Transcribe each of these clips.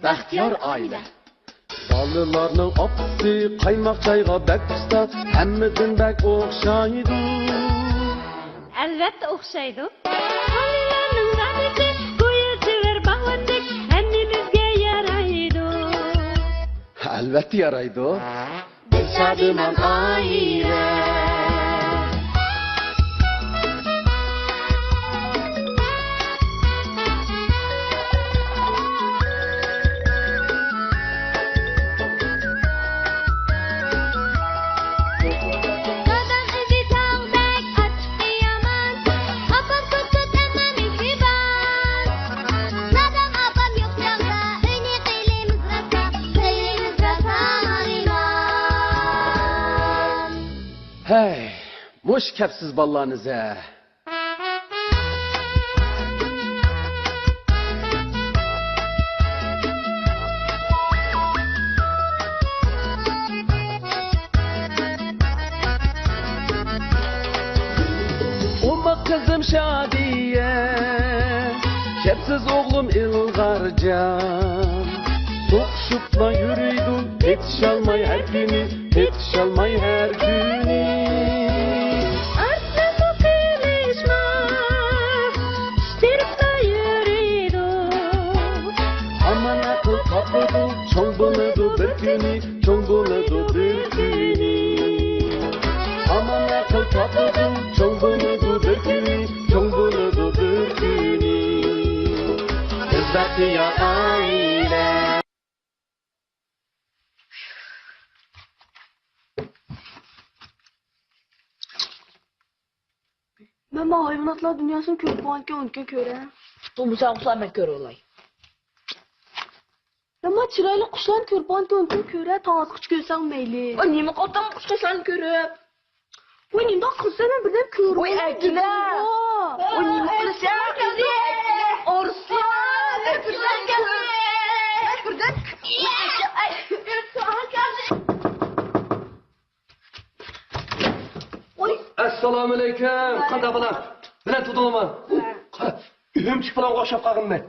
baxtiyor oila. Bolalarning opsi qaymoq chayga bakpista, hammadan bak o'xshaydi. Albatta o'xshaydi. Bolalarning radisi go'yochilar bag'andek hammamizga yaraydi. Albatta yaraydi. Biz shodiman oila. Hey, boş kapsiz ballarınıza. Umma kızım Şadiye, kapsiz oğlum İlgarcan. Sokuşupla yürüydü, yetişalmay her günü, yetişalmay her günü. Aslında kılışma, isterikle yürüydü. Aman akıl kapıdı, çoğ buludu bir günü, çoğ buludu bir günü. Aman akıl kapıdı, çoğ buludu bir günü, çoğ buludu bir günü. Kızlar ya aile. Ben bu hayvanatlar dünyasını körüp anki onka köre. Bu sen ben kör olay. Ben çıraylı kuşlar körüp anki onka köre. Tağız kıç görsen meyli. O nime kattan kuşta sen körüp. Oy neyim daha kız sen birden körüp. Oy erkine. O nime kırsan kızı. Orslan. Kırsan kızı. Kırdan. Assalomu alaykum. Qanday bo'lar? Bilan tutulaman. Uyimchi bilan o'xshab qolganman.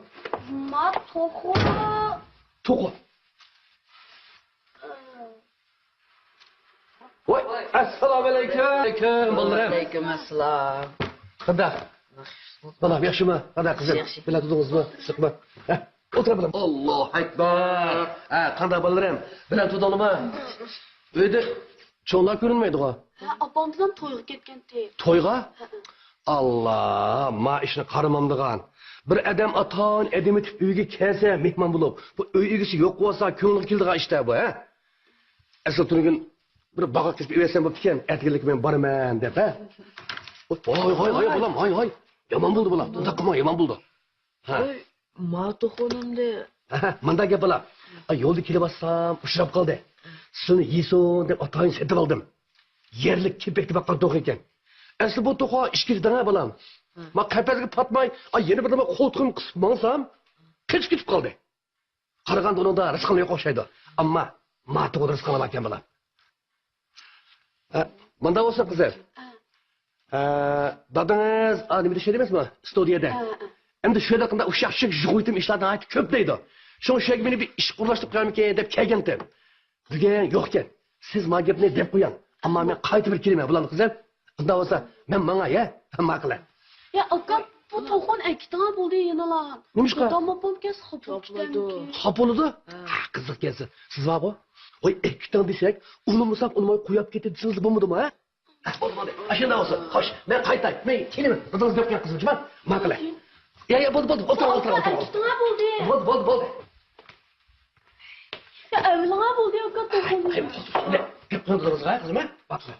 Ma toxu. To'qi. Voy, assalomu alaykum. Alaykum, bolalar. Aleyküm assalam. Qanday? Bolam yaxshimi? Qanday qizim? Bilan tutdingizmi? Siqma. O'tira bilan. Allohu akbar. Qanday bolalarim? Bilan tutulaman. Uyda cho'nglar ko'rinmaydi-ku. Apamdan toyga ketgan te. Toyga? Allah, ma ishni qaramamdigan. Bir adam atan edimi tip uyga kelsa, mehmon bo'lib, bu uy egasi yo'q bo'lsa, ko'ngli keldigan ishda bu, ha? Asl turgan bir baqa kesib eversam bo'pti ekan, ertaga men boraman deb, ha? Voy, bolam, voy. Yomon bo'ldi bolam. Unda qilma, yomon bo'ldi. Ha. Oy, ma to'xonimda. Manda gap bolam. Yo'lda kelib olsam, ushlab qoldi. Seni yeysin deb atayın setib oldim. Yerlik kepekli baqqan to'q ekan. Asli bu to'qa ishkirdan bolam. Ma qafasga patmay, yeni bir nima qo'ltig'im qisib mansam, ketib qoldi. Qaraganda unda rizqim yo'q o'xshaydi. Ammo ma to'g'ri rizqim bor ekan bolam. Manda bo'lsa qizlar. Dadangiz nima deyishadi emasmi? Studiyada. Endi shu yerda qanday ushaqchilik jug'uytim ishlardan aytib ko'p deydi. Shuning uchun meni bir ish qurlashtirib qo'yamikan deb kelgandim. Degan yo'q ekan. Siz ma gapni deb qo'ying. Ammo men qaytib bir kelaman bularni qizlar. Unda bo'lsa men menga ma'qul. Ya aka bu toxun ikkita bo'ldi yenalan. Nimishqa? Domopom kes xopoldi. Xopoldi? Qiziq kelsin. Siz va bu? Voy ikkita desak, unimisak unmay qo'yib ketib siz bo'lmadimi, ha? Bo'lmadi. Ashunda bo'lsa, xo'sh, men qaytay. Men kelaman. Dadingiz gapga qizim, ma'qul. Ya, bo'ldi. O'tir. Ikkita bo'ldi. Bo'ldi. Ya evlana bo'ldi aka toxun. Gap qilamiz, ha, qizim, ha? Baqsa.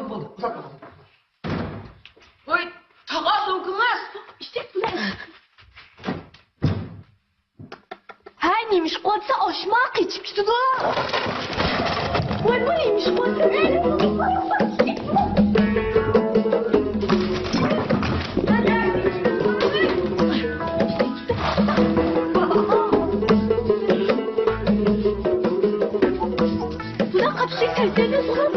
Bo'ldi. Uzatma. Oy, taqas o'qimas. İşte bular. Ha neymiş qolsa oshmoq ichib ketdi. Voy neymiş qolsa. Bular qapsi kaltani so'rab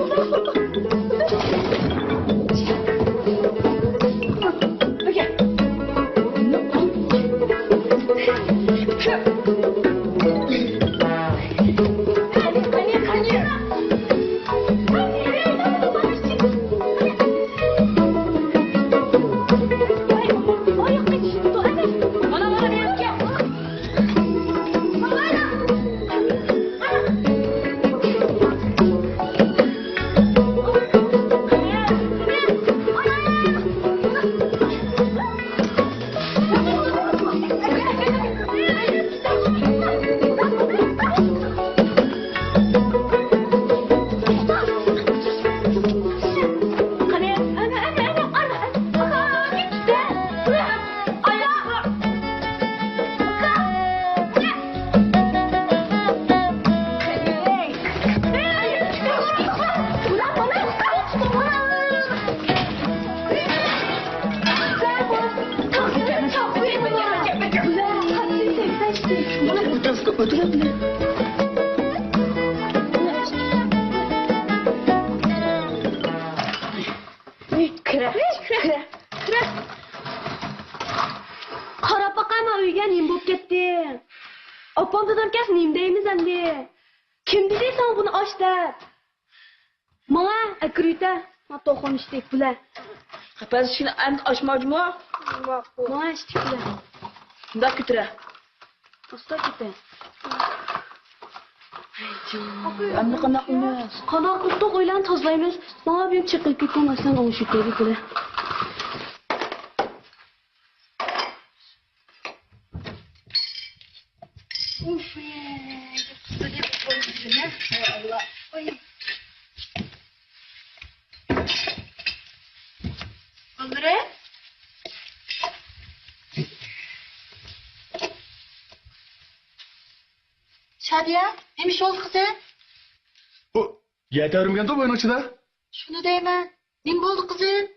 O'tiradilar. Kira. Qarab boqaymi uyga nim bo'lib ketdi. Opam dadam kas nim deymiz endi. Kim dedi sen buni och deb? Mana akruta, ma to'xon ishtik bular. Qapaz shuni endi ochmoqchimi? Mana ishtik bular. Bunda kutira. Usta ketdi. Endi qanday qilamiz? Qanday qilib o'ylan tozlaymiz. Mana bir chiqib ketmasdan onu shu dedi bular. Şadiye, neymiş oldu kızım? Bu yeterimgen de bu oynaçıda. Şunu deyme. Neyim oldu kızım?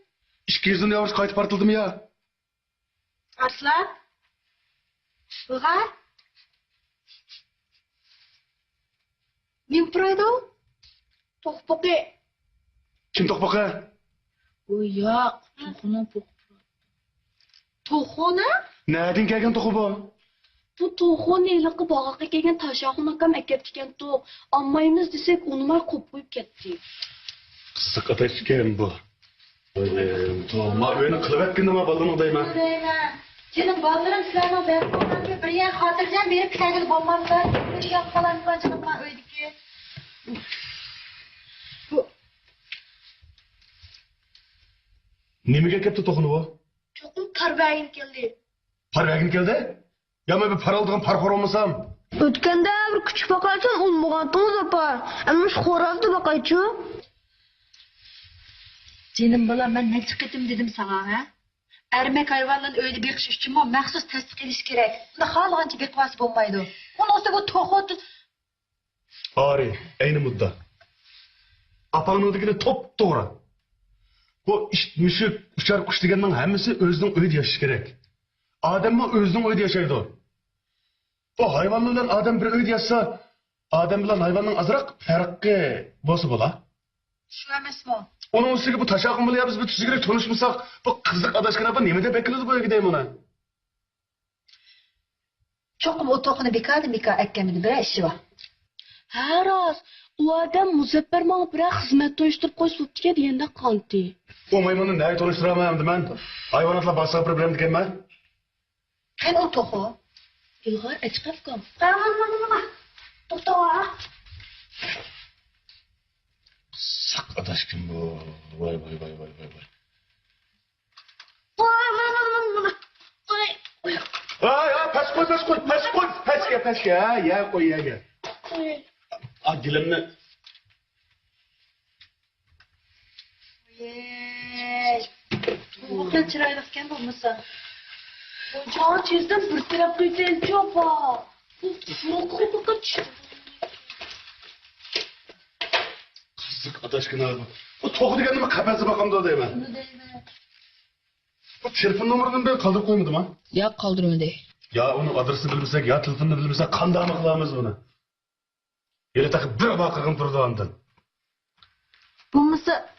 200 yavruş kayıt partıldım ya. Arslan. Ilgar. Neyim buraydı o? Tokpoku. Kim tokbaka? O yo'q, to'xini Toxona? Nereden gelgen toku bu? Bu to'xon eliqi bog'iga kelgan tashaxun akam akab kelgan to'q. Olmaymiz desek, unumay qo'yib qo'yib ketdi. Kısık ateşken bu. Ma öyle kılıp etkindim ha baldım odayım Deyme. Senin ballarım silahına ben koymak ki bir yer hatırlayacağım berip kendini bulmazlar. Bir yer falan kaçınıp ben öyle ki. Nemege kepti tokunu bu? Çok karbayın geldi. Parvegin geldi? Ya ben bir para aldığım parpar olmasam. O'tganda bir kuchuk boqarsan, unmag'andingiz opa. Ammo shu xo'rozni boqaychi. Canım balam ben ne çıkıdım dedim sana ha. Ermek hayvanların öyle bir kış için mi mahsus tasdik ediş gerek. Ne halanca bir kuvası bombaydı. Onu olsa bu tohut. Ari, aynı mudda. Apanın ödekine top doğru. Bu iş, müşük, uçar kuş degenin hemisi özünün öyle yaşaşı gerek. Adem mi özünün öyle yaşaydı o. Bu hayvanlarla Adem bir öyle yaşasa, Adem bilen hayvanın azırak farkı bozu bola. Şu emes mi? Onun üstüne bu taşakın bile ya biz bir tüzgüyle konuşmasak, bu kızlık adaşkına bu nemede bekliyoruz bu gideyim ona. Çok mu o tohunu bekardı beka ekkemidi bir işi var. Ha rost, u odam Muzaffar menga bir xizmat uyushtirib qo'yibdi deganda qanti. O maymunu neyi tanıştıramayamdım ben. Hayvanatla başka problem diyeyim ben. Sen o tohu. Ilg'or achqafkom. Tohtu. Sak adaşkın bu. Vay vay vay vay vay vay. Ya pes koy pes koy pes koy pes gel ya koy ya gel. Ah dilimle. Bu kadar çıraylıkken bulmuşsa. Can çizdim bir taraf qo'ysang chopa. Bu kaç. Kızlık adaşkın abi. Bu toku digenime kafesi bakalım da diyeyim ben. Bunu deyme. Bu telefon numarını ben kaldırıp koymadım ha. yo'q qoldirmadi. Ya onun adresini bilmesek ya telefonunu bilmesek kandağımı kılamız bunu. Yine takıp bir bakırım durdu ondan. Bulmuşsa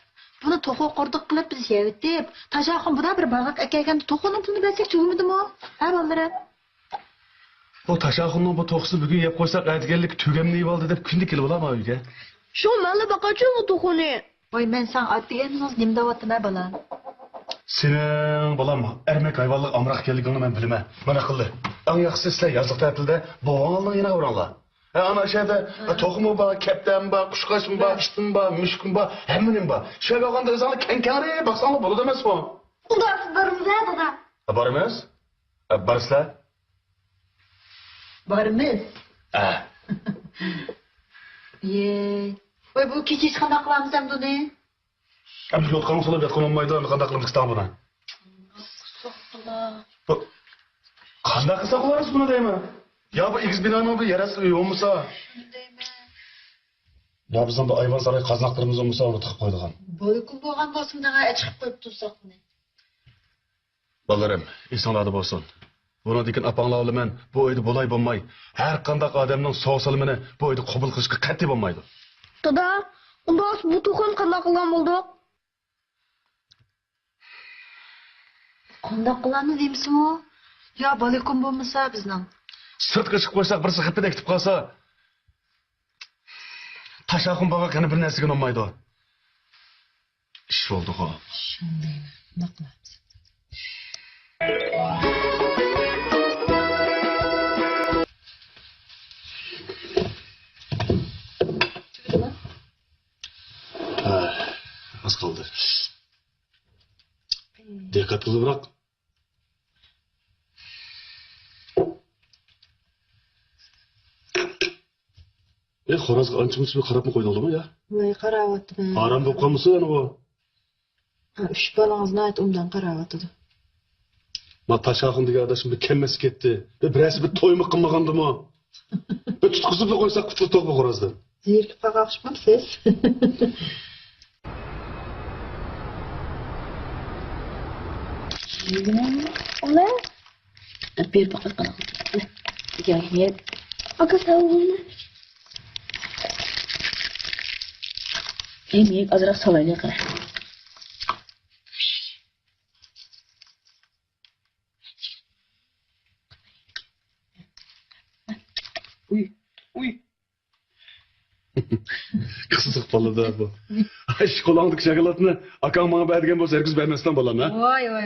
bunu tohu kurduk kılıp biz yevdip. Taşakın bu da bir bağık ekeyken tohunun pulunu versek çoğumudum o. Ha balları. Bu taşakının bu tokusu bugün yap koysak erdigenlik tügemliği oldu deyip kündük gelip olamı uyga? Shu mali boqachi u to'xoni. Oy ben sana atdiğiniz nimde vattım ha balan. Senin balam ermek hayvanlık amrak geldiğini ben bilmem. Bana akıllı. En yakısı sizler yazlık tatilde boğanlığın yine vuranlar. Ana şeyde tohumu var, kepten var, kuşkaç var, iştin var, müşkün var, heminin var. Şöyle bakanda özanlı kenkenari baksana bolu demez mi? Ulan varımız ha bana. Barımız? Barısla? Varımız. Ha. Ye. Oy bu keçi hiç kandak kılamız hem bunu. Hem yol kanı sola yatkan olmaydı, onu kandak kılımız İstanbul'a. Bu kandak kısa kullanırız bunu değil mi? Ya bu ikiz binanın bir yarası olmasa. Ya bizden de ayvan saray kaznaklarımız olmasa onu tıkıp koyduk. Boykun boğan basımdan çıkıp koyup tutsak bunu. Ballarım, insanlarda olsun. Bundan keyin apanglar olaman, bu uyda bo'lay bo'lmay, har qanday odamning sog'-salimini bu uyda qabul qilishga qat'iy bo'lmaydi. Dada, unda bu to'qon qanday qilgan bo'ldik? Qanday qilamiz deymizmi? Yo, balkon bo'lmasa bizning. Sirtqa chiqib qo'ysak, birisi xatda ketib qolsa, tashaqin baqa qani bir narsaga olmaydi. Ish bo'ldi-ku. Shundaymi? Nima qilamiz? Az qoldi. Diqqat qilibroq. Xo'rozga ancha-muncha qarabmi qo'ydingmi ya? Voy, qarayapti. Aram bo'lib qolmasa ana bu. Uch balangizni ayt undan qarayapti. Ma tashaqin degan adashim bir kelmasi ketdi. Birasi bir to'ymi qilmagandimi? Bir tutqizib qo'ysak qutuq to'qib xo'rozdan. Zerikib qolmoqchimsiz? Ola, Bir bakat kana. Gel gel. aka savunma. Yemek azırak salayla kara. Uy. Qiziq bo'ladi bu. Ish qo'lingdagi shokoladni akang menga bergan bo'lsa, herkes bermasdan bo'laman, ha?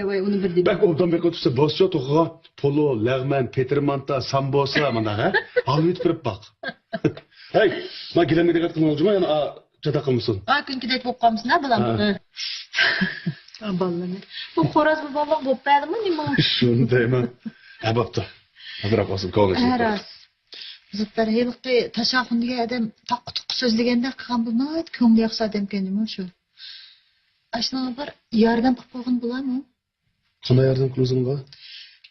Voy, uni bir deb. Bak obdan bek o'tsa, boscha to'g'ri, polo, lag'man, petermanta, sambosa mana, ha? Olib turib baq. Hey, men gilamga diqqat qilmoqchiman, yana chata qilmasin. Kunkidek bo'lib qolmisin, ha, bilan. Ballarni. Bu xo'roz bu bobong bo'lib qo'ydimi, nima? Shuni deyman. Ha, bo'pti. Hazrat olsin, ko'nglingiz. Haras. Zotlar heliqi tashaqun degan odam taqqutuq so'zlaganda qilgan bo'lmaydi, ko'ngli yoqsa odam ekan shu. Ashuna bir yordam qilib qo'ygan bo'ladimi? Qanday yordam qilasizga?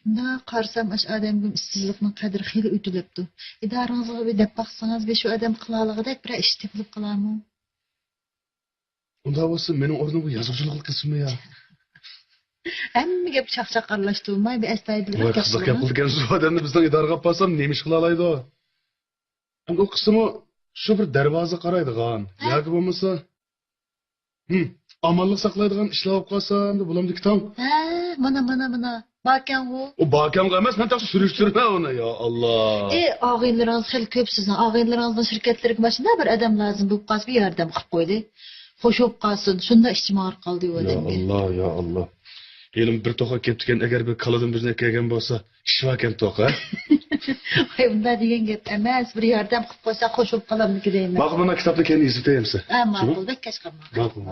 Unda qarsam ash odamning ishsizlikning qadri xili o'tilibdi. Idorangizga bir deb baqsangiz, shu odam qilaligidek bir ish tepilib qolarmi? Unda bo'lsa, mening o'rnimga yozuvchilik qilsinmi ya? Hamma gap chaqchaq aralashtirmay, bir astoydil Voy, qiziq gap qilgan shu odamni bizdan idoraga olib qolsam, nima ish qila oladi? Bu qismi shu bir darvoza qaraydigan, yoki bo'lmasa amonlik saqlaydigan ishlar olib qolsam deb bo'lamdi tong. Ha, mana. Bakan u. U bakamga emas, men taqsi surishtirma uni, ya Alloh. Og'aylaringiz xil ko'p sizning. Og'aylaringizning shirkatlariga mashina bir odam lozim bo'lib qolsa, bir yordam qilib qo'ydi. Qo'shib qolsin, shunda ishchim og'ir qoldi u odamga. Ya Allah. Elim bir to'qa ketgan, agar bir kaladan bizni kelgan bo'lsa, ish vakan to'qa. Voy, unda degan gap emas, bir yordam qilib qo'ysa qo'shib qolamniki deyman. Bak buna kitobda keyin yozib qo'yamsiz. Ha, ma'qul, bek kech qolma. Ma'qul.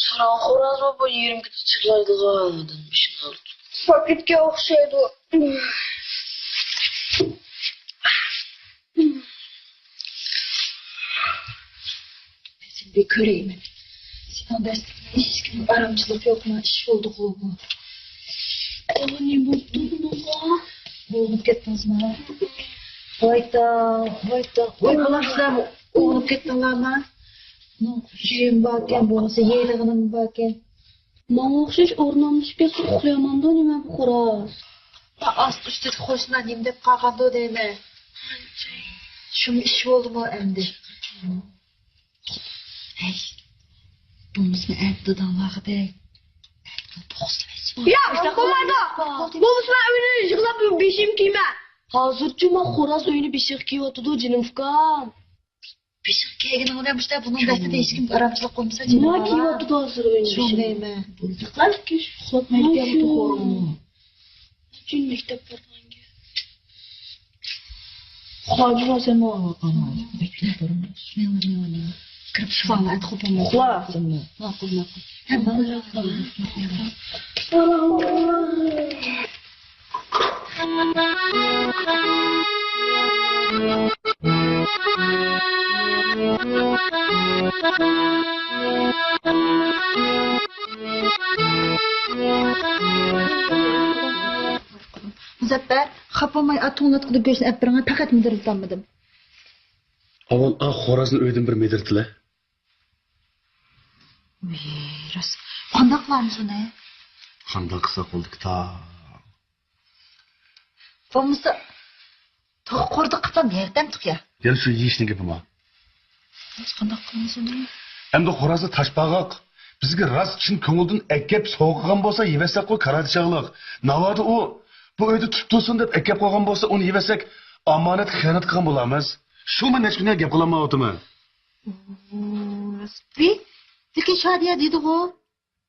Saran xo'roz bu yerimga chiqlaydigan ishlar. Paketga o'xshaydi. Sen bir ko'raymi? Sen dast hech kim aramchilik yo'qmi? Ish bo'ldi bu. Ne bo'ldi bunga? Bo'lib ketdingizmi? Voyda. Voy, bolamizlarmi? O'g'lib ketdinglarmi? Shuyim borkan bo'lsa, yeylig'inim borkan. Menga o'xshash o'rnimishga uxlayman-da, nima bu xo'roz? Ast-usti qo'shnanim deb qolgandi deyman. Shu ish bo'ldimi endi? Hey. Bunisi aytdidan vaqtda. Ya, bo'lmaydi. Bo'lmasa uyni yig'lab beshim kiyma. Hozirchi men xo'roz uyni beshiq kiyotdi, jinovkam. Beshiq kiygan odam işte bunun dastida hech kim aramchilik qilmasa, Nima kiyotdi hozir uyni? Shundaymi? Qalbki uxlatmaydigan to'g'rimi? Chun maktab borganga. Xo'ja bo'lsa nima qiladi? Men kirib shifoni ayt qo'yaman. Ma'qul. Hamma Thank you. Muzaffar, xapamay atonlat qilib go'shtni olib beringlar, faqat midirilolmadim. Avval xo'razni uydan bir medirdilar. Ras. Qanday qilamiz uni? Qanday qilsa qoldik ta. Bo'lmasa to'qorda qilsam yerdan chiqya. Gel shu yeyishni gapima. Biz qanday qilamiz uni? Endi xo'razni tashpag'oq bizga rost chin ko'ngildan akkab so'g'gan bo'lsa yevasak qo'y qaratishaqliq. Navodi u bu uyda tutib tursin deb akkab qo'ygan bo'lsa uni yevasak omonat xiyonat qilgan bo'lamiz. Shumi nechkina gap qilamayapman. Lekin Shadiya dedi-ku.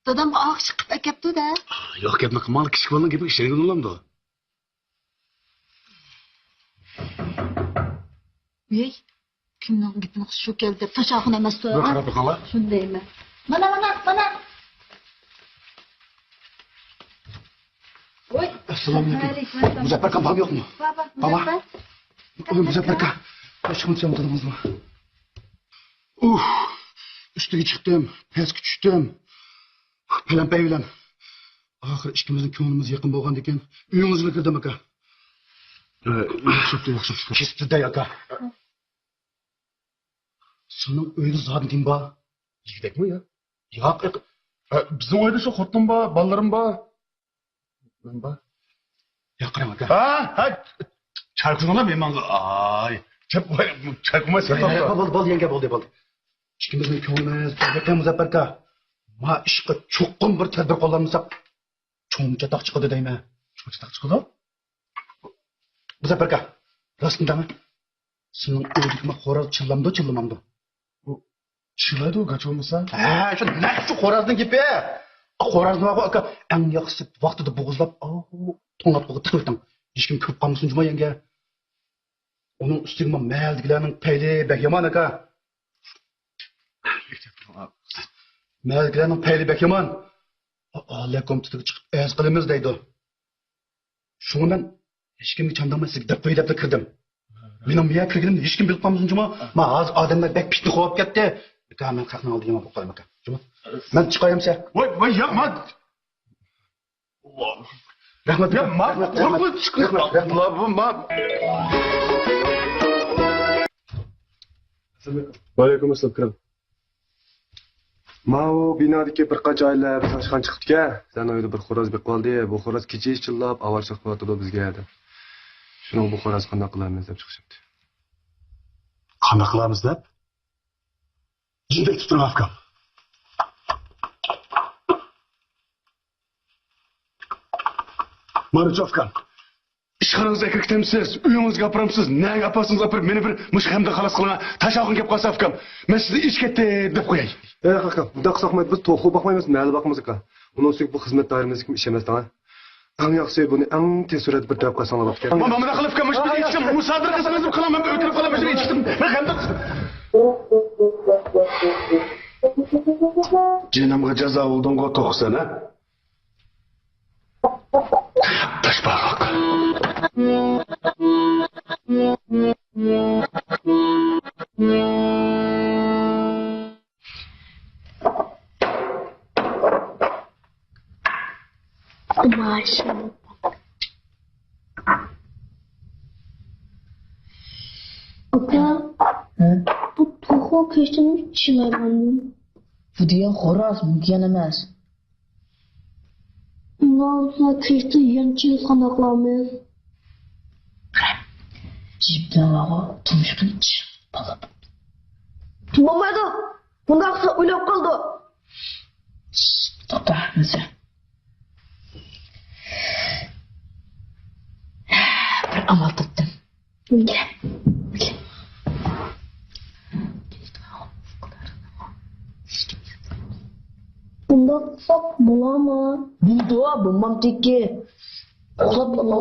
Dadamga oq chiqib akapti-da. Yo'q gapni qilmadi, kichik bolaning gapiga ishongan bo'lamdi. Ey, kimning gapini shu keldi deb tashoqni emas-ku. Bir qarab qala. Shundaymi? Mana. Voy, Assalomu alaykum. Muzaffar kam bor yo'qmi? Baba. Muzaffar ka. Qo'shimcha chamdamizmi? Üstüge chiqdim, pastga tushdim. Palampay bilan. Oxir ikkimizning ko'nglimiz yaqin bo'lgan ekan. Uyingizga kirdim aka. Yaxshi. Kesdi-da aka. Sening uyda zot kim bor? Yigitmi ya? Yo'q. Bizning uyda shu xotin bor, bolalarim bor. Men bor. Yaqin aka. Ha. Charqizona men ay. Charquma sen. Bol yenge bo'ldi. İkimizning ko'nglimiz birga Muzaffar aka. Ma ishqa cho'qqin bir tadbir qo'llanmasak, cho'ngcha taq chiqadi deyman. Cho'ngcha taq chiqadi? Muzaffar aka, rostmidami? Sening o'zingga xo'roz chillamdi. Bu chiladi gacha bo'lmasa? Ha, shu naqshi xo'rozning gapi. Xo'rozni aka eng yaxshisi vaqtida bo'g'izlab, to'ng'at qo'yib tiqildim. Hech kim ko'p qolmasin juma yanga. Uning ustiga maldigilarning payli bak yomon aka. Maldigilarning payli bak yomon. Alaykum tutib chiqib az qilamiz deydi. Shundan hech kimga chandamaslik deb qo'yib deb kirdim. Mening miya kirganimni hech kim bilib qolmasin juma. Men hozir odamlar bak pishni qo'yib ketdi. Men qaqni oldim bo'lib qolaman aka. Juma. Men chiqayamsa. Voy, yo'q, men. Rahmat. Ya, men qo'rqib chiqdim. Alaykum assalom. Ma o binodagi bir qancha oylar tashqan chiqibdi-ku. Sen uyda bir xo'roz bir qoldi. Bu xo'roz kechish chillab, avarchiq qilyapti bizga deb. Shuni bu xo'roz qanday qilamiz deb chiqishibdi. Qanday qilamiz deb? Jindek tuturib afkam. Mana Jofkan. İşxonangizga kirtamsiz, uyingizga opiramsiz, nega gapasingiz opirib, meni bir mushhamda xalos qilaman. Tashog'in gap qolsa afkam. Men sizni ish ketdi deb qo'yay. Aka, bunday qilsak biz to'xu boqmaymiz, mayli boqamiz aka. Uning ustiga bu xizmat doiramizga kim ish emas da. Eng yaxshisi buni eng tez sur'at bir deb qo'ysangiz bo'lar ekan. Mana nima qilib kamishdi, ichkim musodir qilsangiz deb qilaman, o'tirib qolaman, shuni ichdim. Men hamda Jinimga jazo oldinga to'xsana. Tashbaqoq. Maşallah. Aka, bu to'xu kechini chilaganmi? Bu degan xo'roz mumkin emas. Navza kechni yanchil qanday qilamiz? Jibdan tumshug'ini chiqib Bo'lmaydi. Bunday qilsa o'ylab qoldi. to'xta, nasa. Bir amal topdim. Bunday qilsak bo'ladimi? Buldu, bo'lmam tekki. Qo'lab qoldim.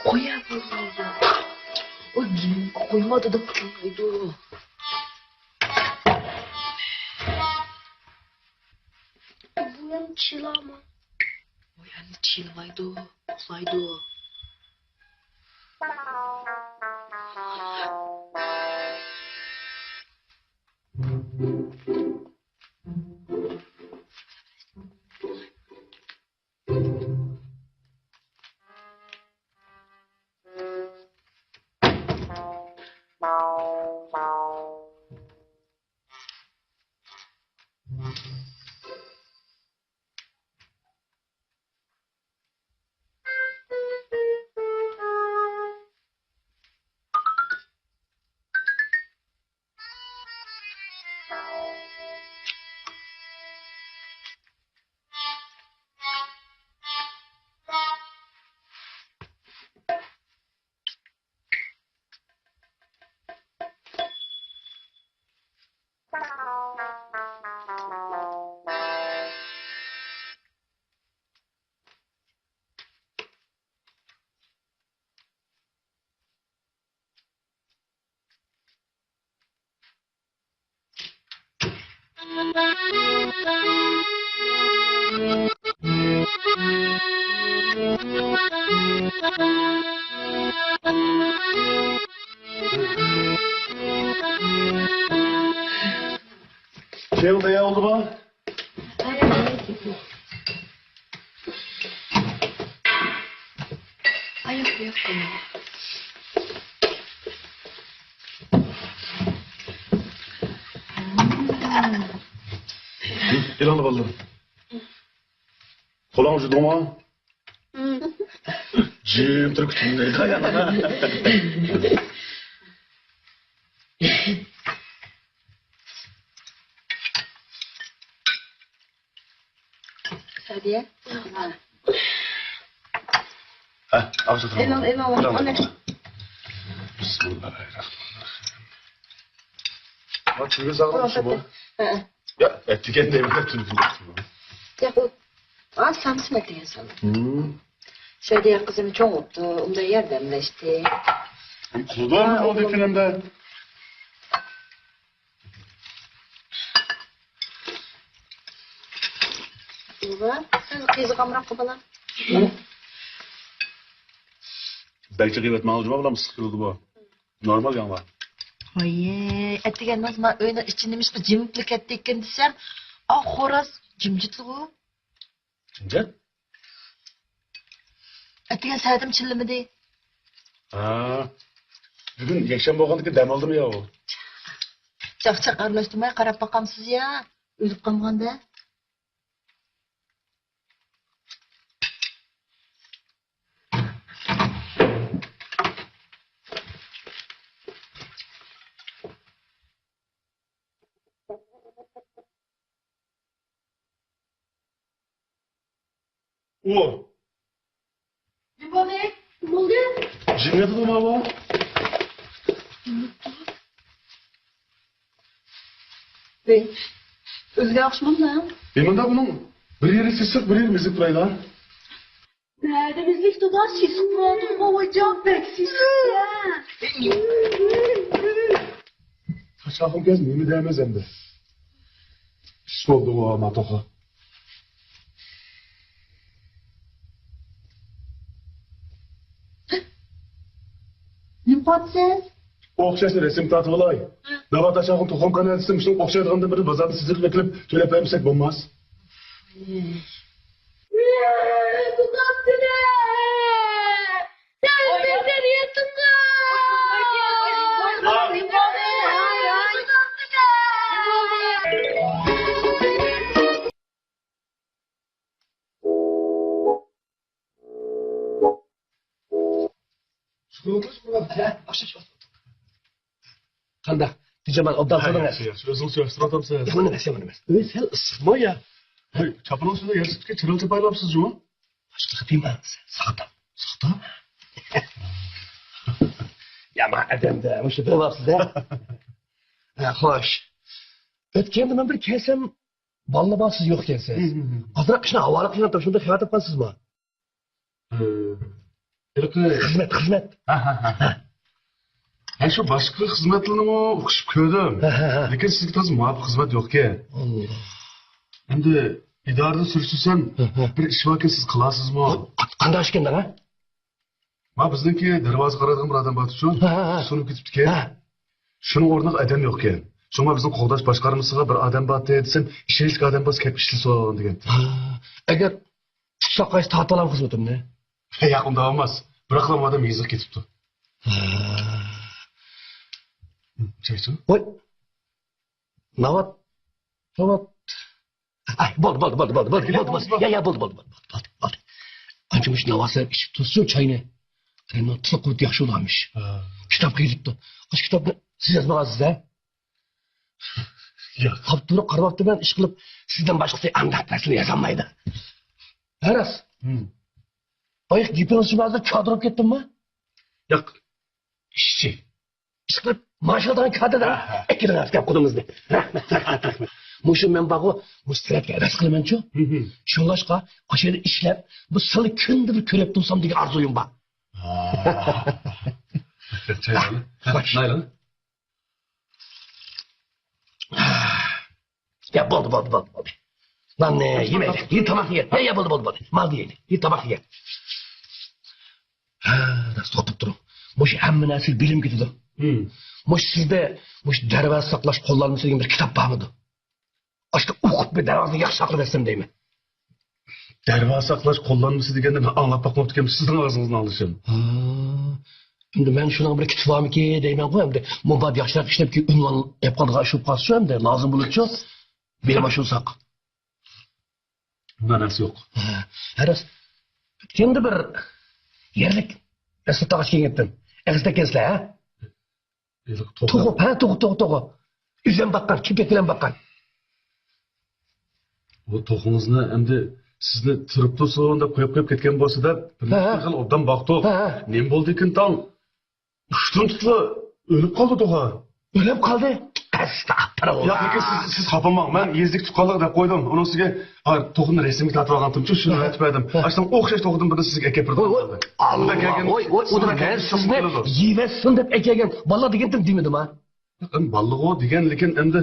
Qo'ya bo'lmaydi. Qo'ymadi deb qo'ymaydi. Bu ham chilami? Voy, endi chilmaydi, uxlaydi. Şey oldu ya oldu mu? Ayıp yok bunu. İlanı ballarım. Kolan ucu mu? Cim Türk tümüne dayanana. Sadiye. Ha, ağzı tamam. Elal. Bismillahirrahmanirrahim. Bak şuraya sağlamışım bu. Ya etiken de evde tüm Ya bu az samsımak diye sanırım. Sadiye kızım çok oldu. Onda yardımlaştı. Suda mı oldu filmde? Baba sen kızı kamrak kapalan. Belki kıymet malıcıma bulam sıkıldı bu. Normal yan var. Oye, etigen nazma öyle içindemiş bir cimriklik ettikken desem, ah horaz cimcitli o. Cince? Etigen saatim çillemedi. Ha. Bugün yakşam boğandaki dem oldu mu ya o? Çak arlaştırmaya karab bakamsız ya. Ölüp kalmaganda. O. Ne oldu? Cin yapıldı mı bu? Ve özgür akşamım da. Benim de bunun bir yeri sısık bir yeri müzik burayla. Nerede bizlik tutar siz kuradın kovacak beksiz ya. Kaçakım gezmiyor mu değmez hem de. Pis oldu o matoka. Ne patsen? Okşasın resim tatı olay. Davat aşağın tohum kanalı istemiştim. Okşadığında biri bazarda sizlik bekleyip tölep vermişsek bulmaz. Tutattı ne? Sen bizden yatınca. Qandaq? Dijaman obdan so'rang. Özün söylüyorsun sen. Yomon emas, yomon emas. Sen ısıtma ya. Çapının üstünde yarısıtke çırıltı paylamışsınız mı? Boshqa qilmayman. Saqta. Saqta? Yomon odamda, o'sha bilyapsiz-da. Ha, xo'sh. O'tganda men bir kelsam, bolalarsiz yo'q ekansiz. Ozroq ishni havola qilgan turib, shunda xiyonat qilsizmi? Xizmat. Ha şu başka hizmetlerini mi okuşup köydüm. Lakin sizde tazı muhabbet hizmet yok ki. Allah. Hem de idarede sürüştürsen bir iş varken siz kılarsınız mı? Qanday ish ekan ha? Ma bizdeki darvoza qaradığım bir adam batı şu. Sonup gidip ki. Ha. Şunun orada adam yok ki. Şuna bizim qo'g'dash boshqarmasiga bir adam batı desem, ishonchli adam bas kelib ishlayson degan. Agar tutsak qaysi tortib olam xizmatimni? Yaqinda olmaz. Biroq adam yiziq ketibdi. Çayçı? Voy. Navat. Ay, bo'ldi. Ya, bo'ldi. Anchamush navasi ichib tursin choyni. Qani tiliq quvvat yaxshi bo'larmish. Kitob kelibdi. O'sha kitobni siz yozmag'ansiz-da? Yo'q. Qolib turib qarabman ish qilib, sizdan boshqasi andaq narsani yozolmaydi. Haras. Oyiq gipnozchilarni chodirib ketdimmi? Yo'q. İşçi. Ish qilib, mashinadan kadrdan ikkidan gap qilamizni. Rahmat. Mushu men bag'u mustratga ras qilaman-chu. Shunlashqa, o'shada ishlab, bu sili kunda bir ko'rib tursam degan orzuyim bor. Çaylarını. Naylan. Ya bo'ldi. Lan yemaydi. Ye tamak ye. Ya bo'ldi. Mal yeydi. Ye tamak ye. Ha, to'xtab turing. Mush hamma narsa bilim ketadi. Mush sizda mush darvoza saqlash qo'llanmasi degan bir kitob bormidi? Ashta o'qib bir darvozani yaxshi saqlabetsam deyman. Darvoza saqlash qo'llanmasi deganda men anglab boqmoqda ekan, sizning og'zingizdan olishim. Endi men shuning bir kitob bormiki deyman ku, endi mubad yaxshiroq ishlab ki unvon yapqanға shu qolsa endi lozim bo'luvchi. Bilim shu saq. Bundan narsa yo'q. Haras. Endi bir yerlik Esnaftaga kelgandim. Egizda kelsizlar, ha? To'g'ri. Uydan baqqan, kipek bilan baqqan. Bu to'g'ingizni endi sizni turib tursin deb qo'yib ketgan bo'lsa-da, bir xil obdan baqdiq. Nim bo'ldi ekan tong? Ushtin tutla o'lib qoldi to'g'a. O'lib qoldi? Astag'firulloh. Yo'q, lekin siz xafamoq. Men yezdik tuqqanlik deb qo'ydim. Unisiga to'g'ini rasmga tatib olgandim-chu, shuni aytib berdim. Ashtan o'xshash to'g'dim birni sizga aka birdim. Allah kelgan. O'tirgan sizni yevasin deb akagan. Balla degandim demedim ha. Ballig'o degan, lekin endi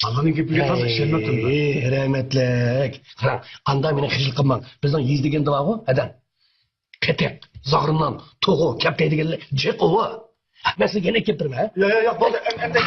Allah'ın gapiga to'g'ri ishonmadim. Rahmatlik. Qarang, qanday meni xijil qilmang. Bizning yiz degan davo, adan. Ketek, zag'rimdan to'g'o, kaptay deganlar jiqo'va. Men sizga yana keltirma, ha? Yo'q, bo'ldi. Endi